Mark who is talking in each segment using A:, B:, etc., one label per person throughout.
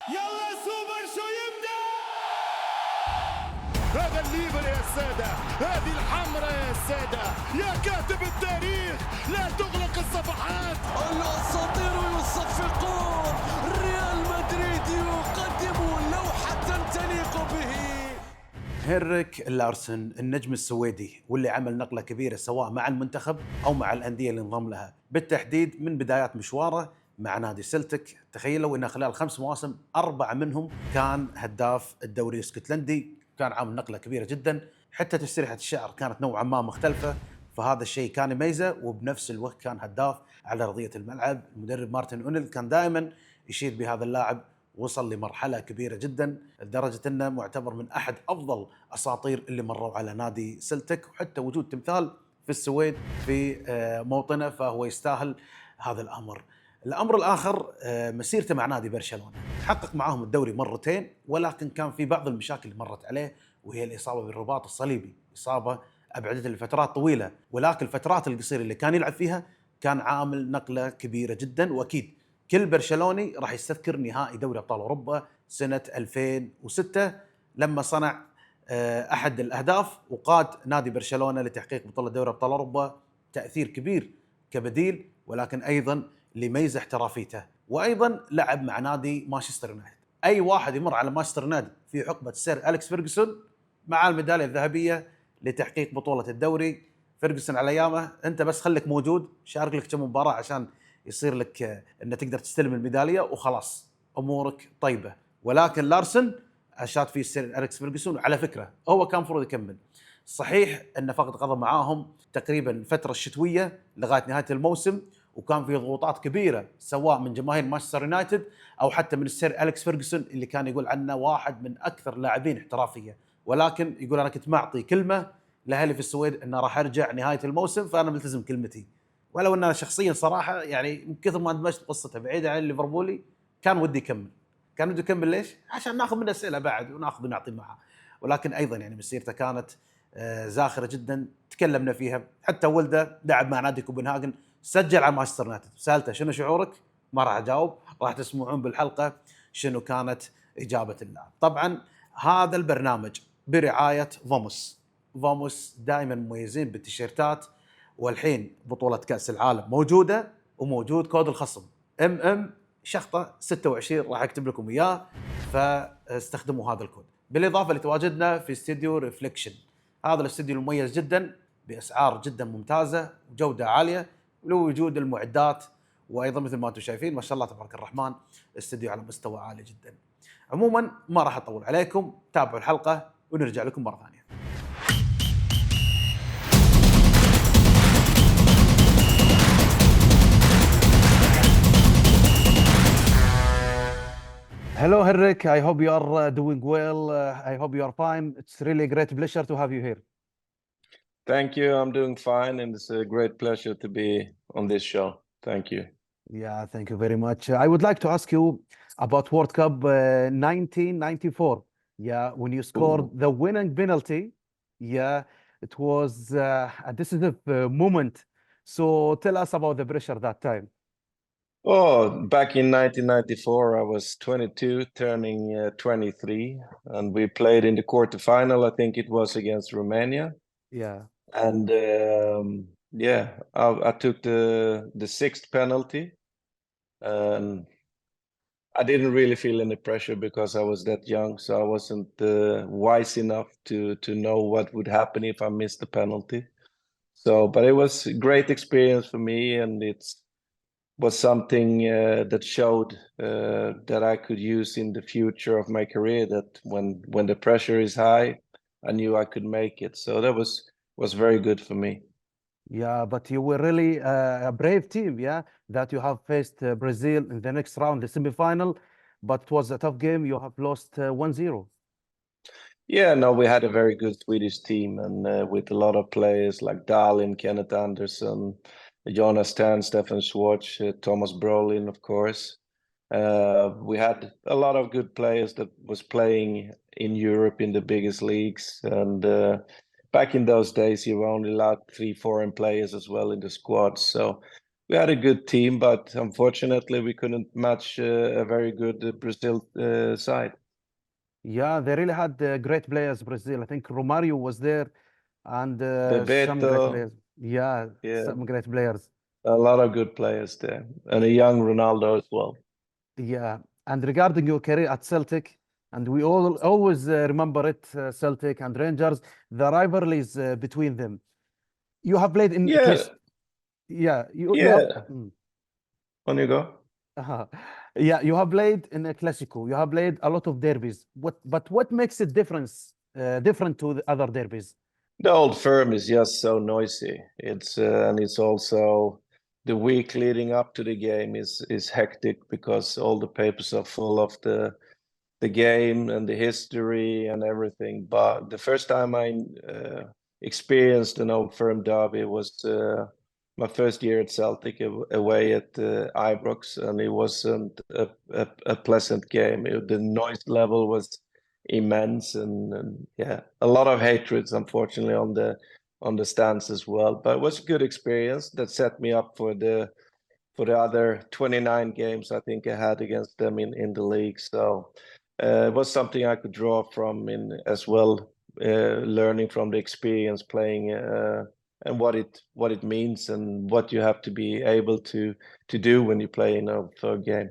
A: يلا سوبر شو يبدأ. هذا الليفر يا السادة، هذه الحمرة يا السادة، يا كاتب التاريخ لا تغلق الصفحات.
B: الأساطير يصفقون، ريال مدريد يقدم لوحة تليق به.
C: هنريك لارسون النجم السويدي واللي عمل نقلة كبيرة سواء مع المنتخب أو مع الأندية اللي انضم لها، بالتحديد من بدايات مشواره مع نادي سلتك. تخيلوا أنه خلال 5 مواسم 4 منهم كان هداف الدوري الاسكتلندي، كان عامل نقلة كبيرة جدا. حتى تسريحة الشعر كانت نوعا ما مختلفة، فهذا الشيء كان يميزه، وبنفس الوقت كان هداف على أرضية الملعب. المدرب مارتن أونيل كان دائما يشيد بهذا اللاعب، وصل لمرحلة كبيرة جدا لدرجة أنه معتبر من أحد أفضل أساطير اللي مروا على نادي سلتك، وحتى وجود تمثال في السويد في موطنه، فهو يستاهل هذا الأمر. الأمر الآخر مسيرته مع نادي برشلونة، حقق معهم الدوري مرتين، ولكن كان في بعض المشاكل اللي مرت عليه، وهي الإصابة بالرباط الصليبي، إصابة أبعدته لفترات طويلة، ولكن الفترات القصيرة اللي كان يلعب فيها كان عامل نقلة كبيرة جدا. وأكيد كل برشلوني راح يستذكر نهائي دوري أبطال أوروبا سنة 2006 لما صنع أحد الأهداف وقاد نادي برشلونة لتحقيق بطولة دوري أبطال أوروبا. تأثير كبير كبديل، ولكن أيضا لميزة احترافيته. وأيضا لعب مع نادي مانشستر يونايتد. أي واحد يمر على مانشستر يونايتد في حقبة السير أليكس فيرغسون مع الميدالية الذهبية لتحقيق بطولة الدوري. فيرغسون على أيامه أنت بس خليك موجود، شارك لك كم مباراة عشان يصير لك أن تقدر تستلم الميدالية وخلاص أمورك طيبة. ولكن لارسون أشاد فيه السير أليكس فيرغسون، وعلى فكرة هو كان مفروض يكمل. صحيح أنه فقد قضى معاهم تقريبا الفترة الشتوية لغاية نهاية الموسم، وكان في ضغوطات كبيرة سواء من جماهير مانشستر يونايتد أو حتى من السير أليكس فيرغسون اللي كان يقول عنه واحد من أكثر اللاعبين احترافية. ولكن يقول أنا كنت معطي كلمة لأهلي في السويد أنه راح أرجع نهاية الموسم، فأنا ملتزم كلمتي. ولو أن أنا شخصيا صراحة يعني من كثر ما اندمجت قصته بعيدة عن الليفربولي كان ودي يكمل. كان ودي يكمل ليش؟ عشان ناخذ منه أسئلة بعد وناخذ ونعطي معه. ولكن أيضا يعني مسيرته كانت زاخرة جدا تكلمنا فيها. حتى ولده لعب مع نادي كوبنهاجن، سجل على مانشستر يونايتد. سألته شنو شعورك؟ ما راح أجاوب، راح تسمعون بالحلقة شنو كانت إجابة اللاعب. طبعا هذا البرنامج برعاية فاموس. فاموس دائما مميزين بالتيشيرتات، والحين بطولة كأس العالم موجودة وموجود كود الخصم شخطة 26 راح أكتب لكم إياه، فاستخدموا هذا الكود. بالإضافة لتواجدنا في استديو ريفليكشن، هذا الاستديو المميز جدا بأسعار جدا ممتازة وجودة عالية، ولوجود المعدات، وأيضا مثل ما أنتم شايفين ما شاء الله تبارك الرحمن استديو على مستوى عالي جدا. عموما ما راح أطول عليكم، تابعوا الحلقة ونرجع لكم مرة ثانية. Hello, Henrik. I hope you are doing well. I hope you are fine. It's really a great pleasure to have you here.
D: Thank you. I'm doing fine, and it's a great pleasure to be on this show. Thank you.
C: Yeah, thank you very much. I would like to ask you about World Cup 1994. Yeah, when you scored the winning penalty. Yeah, it was a decisive moment. So tell us about the pressure that time.
D: Oh, back in 1994, I was 22, turning 23, and we played in the quarterfinal. I think it was against Romania.
C: Yeah.
D: And yeah, I took the sixth penalty. I didn't really feel any pressure because I was that young, so I wasn't wise enough to know what would happen if I missed the penalty. So, but it was a great experience for me, and was something that showed that I could use in the future of my career. That when the pressure is high, I knew I could make it. So that was very good for me.
C: Yeah, but you were really a brave team, yeah, that you have faced Brazil in the next round, the semi-final, but it was a tough game. You have lost 1-0.
D: Yeah, no, we had a very good Swedish team, and with a lot of players like Dahlin, Kenneth Andersson, Jonas Tern, Stefan Schwartz, Thomas Brolin, of course. We had a lot of good players that was playing in Europe in the biggest leagues, and back in those days, you were only allowed 3 foreign players as well in the squad. So We had a good team, but unfortunately we couldn't match a very good Brazil side.
C: Yeah, they really had great players, Brazil. I think Romario was there, and some great
D: Bebeto,
C: players. Yeah,
D: yeah,
C: some great players.
D: a lot of good players there, and a young Ronaldo as well.
C: Yeah, and regarding your career at Celtic, and we all always remember it, Celtic and Rangers, the rivalries between them. You have played in
D: Yeah,
C: yeah, you have
D: yeah. On you go.
C: uh yeah, you have played in a Clasico. You have played a lot of derbies. What makes it different to the other derbies?
D: The old firm is just so noisy. It's and it's also the week leading up to the game is hectic because all the papers are full of the game and the history and everything. But the first time I experienced an old firm derby was my first year at Celtic away at Ibrox, and it wasn't a pleasant game. The noise level was immense, and yeah, a lot of hatreds, unfortunately, on the stands as well. But it was a good experience that set me up for the other 29 games I think I had against them in the league. So it was something I could draw from in as well, learning from the experience playing and what it means and what you have to be able to do when you play in a third game.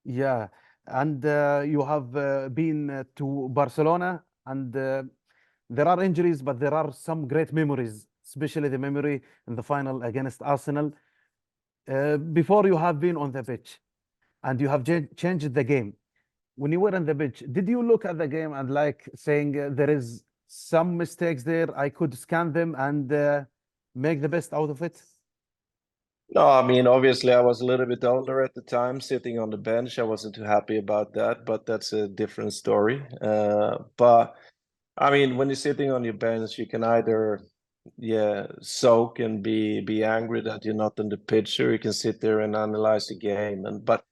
C: Yeah, and you have been to Barcelona, and there are injuries, but there are some great memories, especially the memory in the final against Arsenal. Before you have been on the pitch, and you have changed the game. When you were on the pitch, did you look at the game and like saying there is some mistakes there, I could scan them and make the best out of it?
D: No, I mean, obviously, I was a little bit older at the time, sitting on the bench. I wasn't too happy about that, but that's a different story. But I mean, when you're sitting on your bench, you can either, yeah, soak and be angry that you're not on the pitch, or you can sit there and analyze the game. But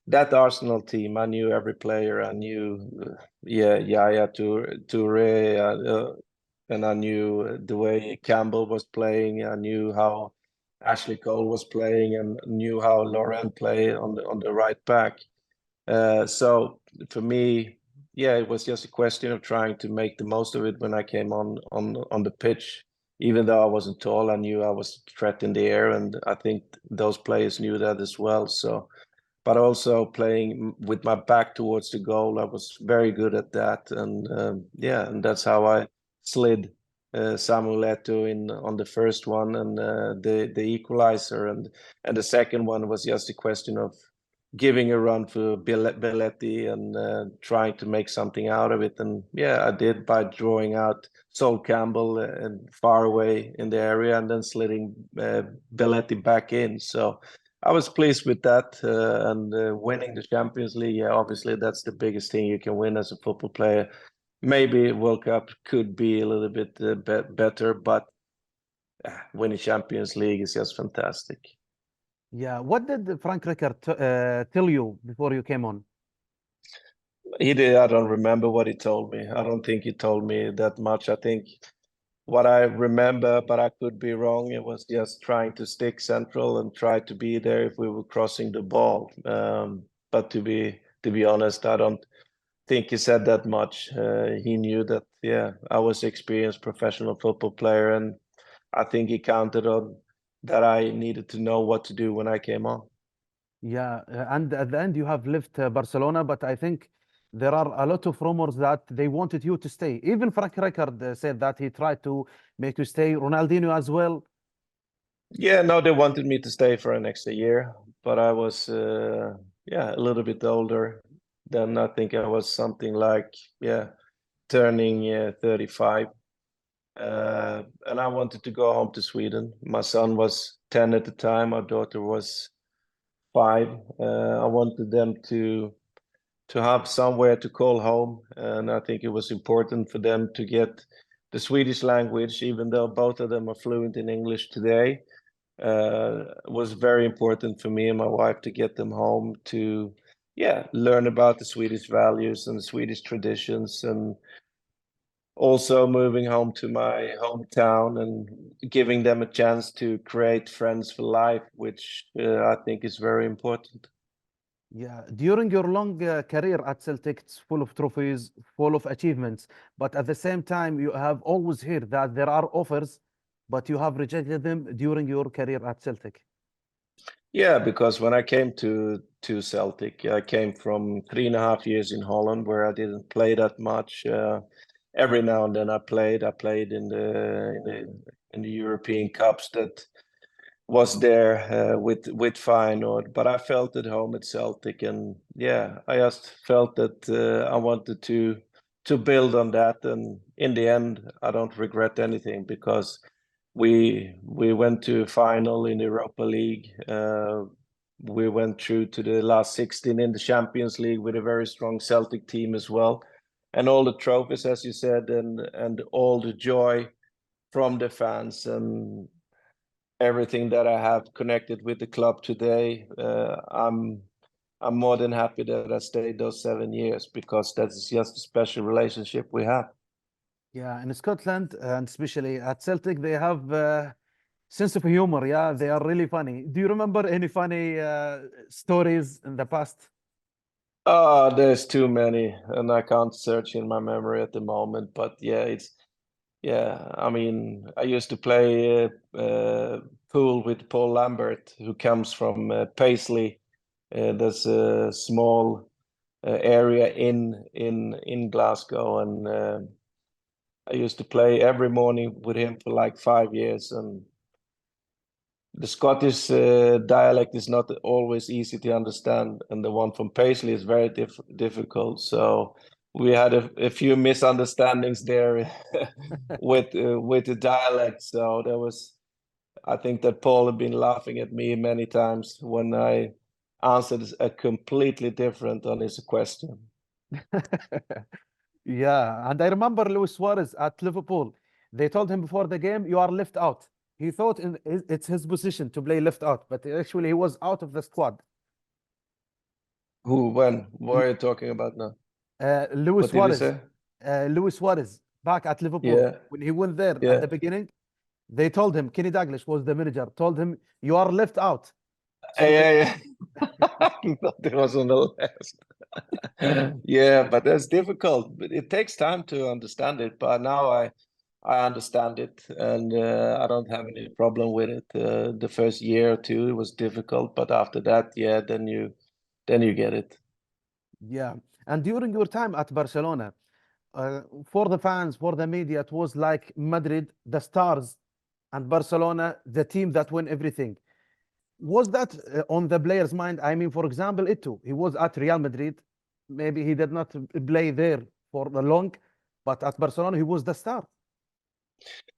D: that Arsenal team, I knew every player. I knew, yeah, Yaya Toure, and I knew the way Campbell was playing. I knew how Ashley Cole was playing, and knew how Laurent played on the right back. So for me, yeah, it was just a question of trying to make the most of it when I came on the pitch. Even though I wasn't tall, I knew I was a threat in the air, and I think those players knew that as well. So, but also playing with my back towards the goal, I was very good at that, and yeah, and that's how I slid Samuel Eto'o in on the first one, and the equalizer, and the second one was just a question of giving a run for Belletti and trying to make something out of it. And yeah, I did by drawing out Sol Campbell and far away in the area, and then slitting Belletti back in. So I was pleased with that, and winning the Champions League. Yeah, obviously that's the biggest thing you can win as a football player. Maybe World Cup could be a little bit better, but winning Champions League is just fantastic.
C: Yeah, what did Frank Rijkaard tell you before you came on?
D: He did. I don't remember what he told me. I don't think he told me that much. I think what I remember, but I could be wrong, it was just trying to stick central and try to be there if we were crossing the ball. But to be honest, I don't think he said that much. He knew that, yeah, I was an experienced professional football player, and I think he counted on that I needed to know what to do when I came on.
C: Yeah, and at the end you have left Barcelona, but I think there are a lot of rumors that they wanted you to stay. Even Frank Rijkaard said that he tried to make you stay. Ronaldinho as well.
D: Yeah, no, they wanted me to stay for an extra year, but I was, yeah, a little bit older. Then I think I was something like, yeah, turning 35. And I wanted to go home to Sweden. My son was 10 at the time. My daughter was 5. I wanted them to have somewhere to call home, and I think it was important for them to get the Swedish language, even though both of them are fluent in English today. Was very important for me and my wife to get them home to, yeah, learn about the Swedish values and the Swedish traditions, and also moving home to my hometown and giving them a chance to create friends for life, which I think is very important.
C: Yeah, during your long career at Celtic, it's full of trophies, full of achievements, but at the same time, you have always heard that there are offers, but you have rejected them during your career at Celtic.
D: Yeah, because when I came to Celtic, I came from 3.5 years in Holland where I didn't play that much. Every now and then I played. I played in the European Cups that was there with Feyenoord, but I felt at home at Celtic, and yeah, I just felt that I wanted to build on that, and in the end, I don't regret anything because we went to a final in the Europa League. We went through to the last 16 in the Champions League with a very strong Celtic team as well, and all the trophies, as you said, and all the joy from the fans and everything that I have connected with the club today. I'm more than happy that I stayed those 7 years because that's just a special relationship we have.
C: Yeah, in Scotland, and especially at Celtic, they have sense of humor. Yeah, they are really funny. Do you remember any funny stories in the past?
D: Oh, there's too many, and I can't search in my memory at the moment. But yeah. I mean, I used to play pool with Paul Lambert, who comes from Paisley. There's a small area in Glasgow, and I used to play every morning with him for like 5 years. And the Scottish dialect is not always easy to understand, and the one from Paisley is very difficult. So we had a few misunderstandings there with the dialect. So there was, I think that Paul had been laughing at me many times when I answered a completely different on his question.
C: Yeah, and I remember Luis Suarez at Liverpool. They told him before the game, "You are left out." He thought it's his position to play left out, but actually he was out of the squad.
D: Who, when? What are you talking about now?
C: Luis
D: What did you
C: Suarez,
D: say?
C: Luis Suarez, back at Liverpool
D: Yeah,
C: when he went there at
D: yeah.
C: the beginning, they told him, Kenny Dalglish was the manager, told him, "You are left out." So
D: Yeah. I thought it was on the list. Yeah, but that's difficult. But it takes time to understand it. But now I understand it, and I don't have any problem with it. The first year or two it was difficult, but after that, yeah, then you get it.
C: yeah, and during your time at Barcelona, for the fans, for the media, it was like Madrid, the stars, and Barcelona, the team that win everything. Was that on the player's mind? I mean, for example, Ito, he was at Real Madrid. Maybe he did not play there for long, but at Barcelona, he was the star.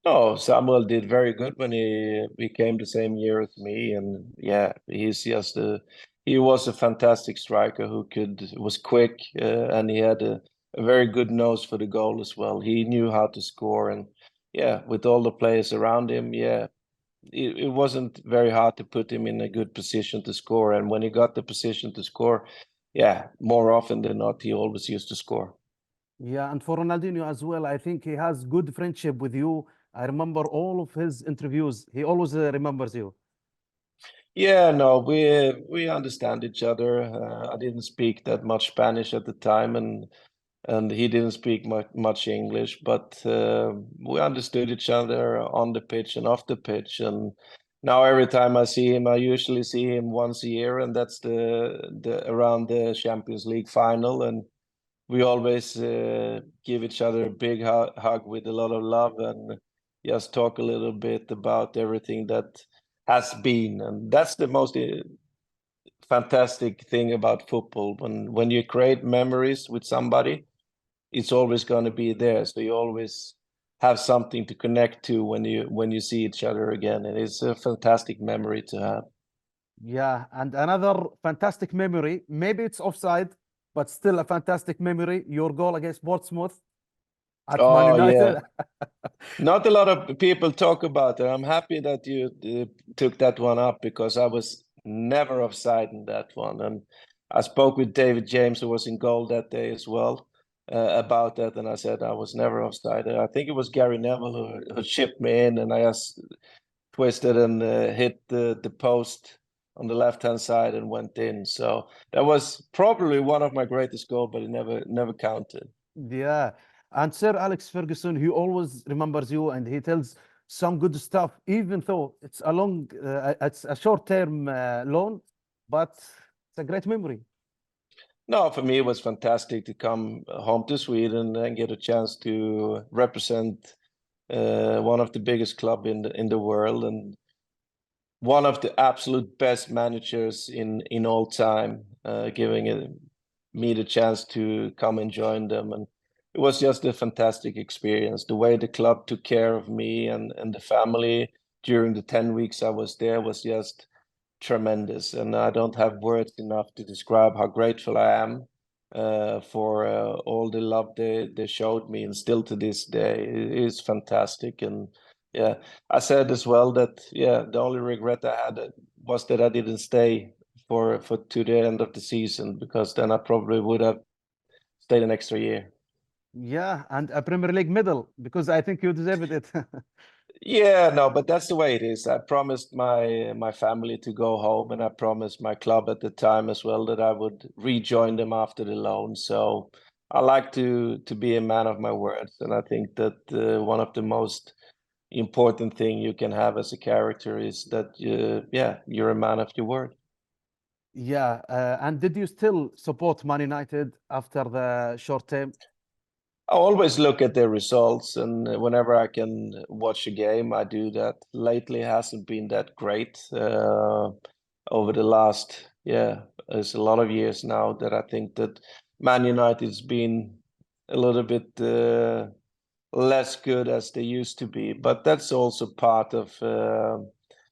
D: No, Samuel did very good when he came the same year as me, and yeah, he was a fantastic striker who was quick, and he had a very good nose for the goal as well. He knew how to score, and yeah, with all the players around him, yeah, it wasn't very hard to put him in a good position to score. And when he got the position to score, yeah, more often than not, he always used to score.
C: Yeah, and for Ronaldinho as well, I think he has good friendship with you. I remember all of his interviews. He always remembers you.
D: Yeah, no, we understand each other. I didn't speak that much Spanish at the time, and he didn't speak much English, but we understood each other on the pitch and off the pitch. And now every time I see him, I usually see him once a year, and that's the around the Champions League final. And we always give each other a big hug with a lot of love and just talk a little bit about everything that has been. And that's the most fantastic thing about football. When you create memories with somebody, it's always going to be there. So you always have something to connect to when you see each other again. And it's a fantastic memory to have.
C: Yeah, and another fantastic memory, maybe it's offside, but still a fantastic memory, your goal against Portsmouth at Man
D: Oh
C: United.
D: yeah. Not a lot of people talk about it. I'm happy that you took that one up because I was never offside in that one. And I spoke with David James, who was in goal that day as well. about that, and I said I was never offside. I think it was Gary Neville who chipped me in, and I just twisted and hit the post on the left-hand side and went in. So that was probably one of my greatest goals, but it never counted.
C: Yeah. And Sir Alex Ferguson, he always remembers you and he tells some good stuff, even though it's it's a short-term loan, but it's a great memory.
D: No, for me, it was fantastic to come home to Sweden and get a chance to represent one of the biggest club in the world and one of the absolute best managers in all time, giving me the chance to come and join them. And it was just a fantastic experience. The way the club took care of me and the family during the 10 weeks I was there was just tremendous. And I don't have words enough to describe how grateful I am for all the love they showed me, and still to this day, it is fantastic. And yeah, I said as well that the only regret I had was that I didn't stay for to the end of the season, because then I probably would have stayed an extra year.
C: Yeah, and a Premier League medal, because I think you deserved it.
D: Yeah, no, but that's the way it is. I promised my family to go home, and I promised my club at the time as well that I would rejoin them after the loan. So I like to be a man of my words, and I think that one of the most important thing you can have as a character is that you're a man of your word.
C: Yeah, and did you still support Man United after the short term?
D: I always look at the results, and whenever I can watch a game, I do that. Lately, it hasn't been that great over the last, it's a lot of years now that I think that Man United's been a little bit less good as they used to be. But that's also part of the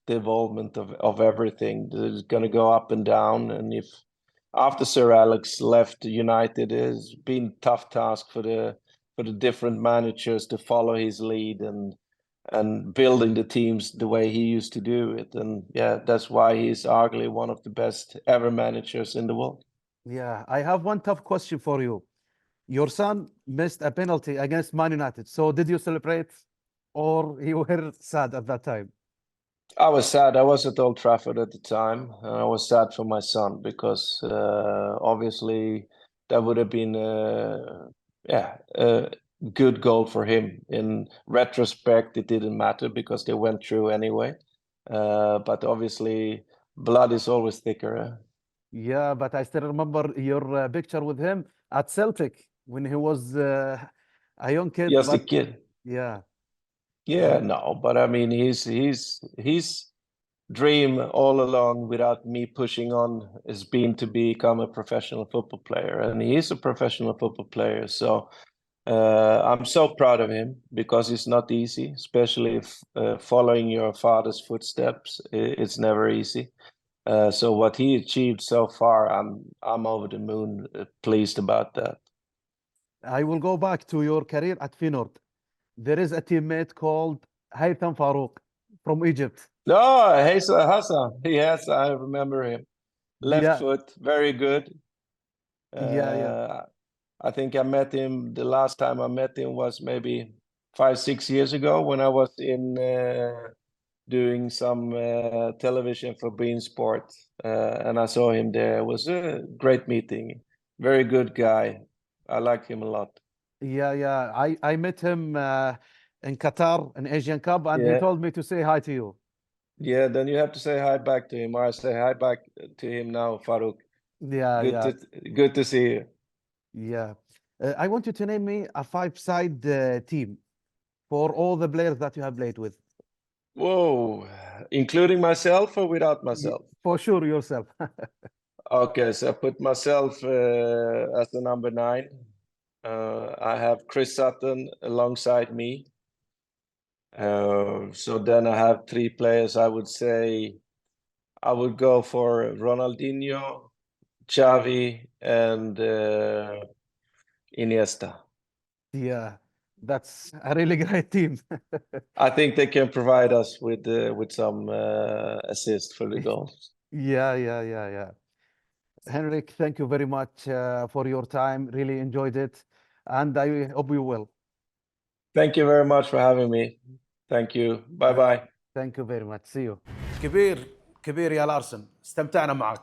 D: involvement of everything. It's going to go up and down, and if after Sir Alex left United, it's been a tough task for the different managers to follow his lead and building the teams the way he used to do it. And that's why he's arguably one of the best ever managers in the world.
C: Yeah, I have one tough question for you. Your son missed a penalty against Man United. So did you celebrate, or you were sad at that time?
D: I was sad. I was at Old Trafford at the time. I was sad for my son because obviously that would have been a good goal for him. In retrospect, it didn't matter because they went through anyway. But obviously, blood is always thicker.
C: Yeah, but I still remember your picture with him at Celtic when he was a young kid.
D: Just a
C: But
D: kid.
C: yeah,
D: Yeah, no, but I mean, his dream all along, without me pushing on, has been to become a professional football player, and he is a professional football player. So I'm so proud of him because it's not easy, especially if following your father's footsteps. It's never easy. So what he achieved so far, I'm over the moon pleased about that.
C: I will go back to your career at Feyenoord. There is a teammate called Haytham Farouk from Egypt.
D: No, Hassan, yes, I remember him. Left
C: Yeah,
D: foot, very good.
C: yeah.
D: I think I met him, the last time I met him was maybe 5-6 years ago when I was in doing some television for Bein Sport, and I saw him there. It was a great meeting. Very good guy. I like him a lot.
C: Yeah. I met him in Qatar, in Asian Cup, and he
D: Yeah.
C: told me to say hi to you.
D: Yeah, then you have to say hi back to him, or I say hi back to him now, Farouk.
C: Yeah.
D: Good to see you.
C: Yeah. I want you to name me a five-side team for all the players that you have played with.
D: Whoa, including myself or without myself?
C: For sure, yourself.
D: Okay, so I put myself as the number 9. I have Chris Sutton alongside me. So then I have 3 players. I would say I would go for Ronaldinho, Xavi, and Iniesta.
C: Yeah, that's a really great team.
D: I think they can provide us with some assist for the goals.
C: Yeah. Henrik, thank you very much for your time. Really enjoyed it. and I hope you will.
D: Thank you very much for having me. Thank you. Bye bye.
C: Thank you very much. See you. كبير يا لارسون، استمتعنا معك.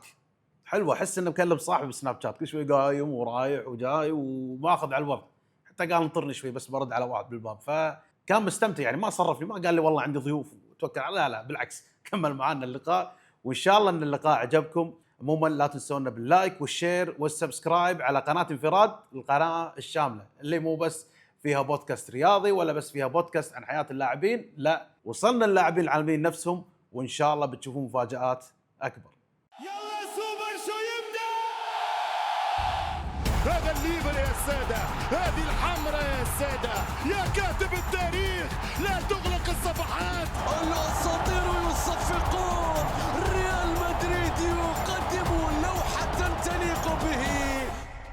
C: حلوة، احس انه مكلم صاحبي بسناب شات، كل شوي قايم ورايح وجاي وماخذ على الوضع، حتى قال انطرني شوي بس برد على واحد بالباب، فكان مستمتع يعني، ما صرفني، ما قال لي والله عندي ضيوف وتوكل على، لا بالعكس كمل معنا اللقاء، وان شاء الله ان اللقاء عجبكم. عموما لا تنسونا باللايك والشير والسبسكرايب على قناة انفراد، القناة الشاملة اللي مو بس فيها بودكاست رياضي ولا بس فيها بودكاست عن حياة اللاعبين، لا وصلنا اللاعبين العالميين نفسهم، وإن شاء الله بتشوفون مفاجآت أكبر.
A: يلا سوبر شو يبدأ. هذا الليفر يا السادة، هذه الحمرة يا السادة،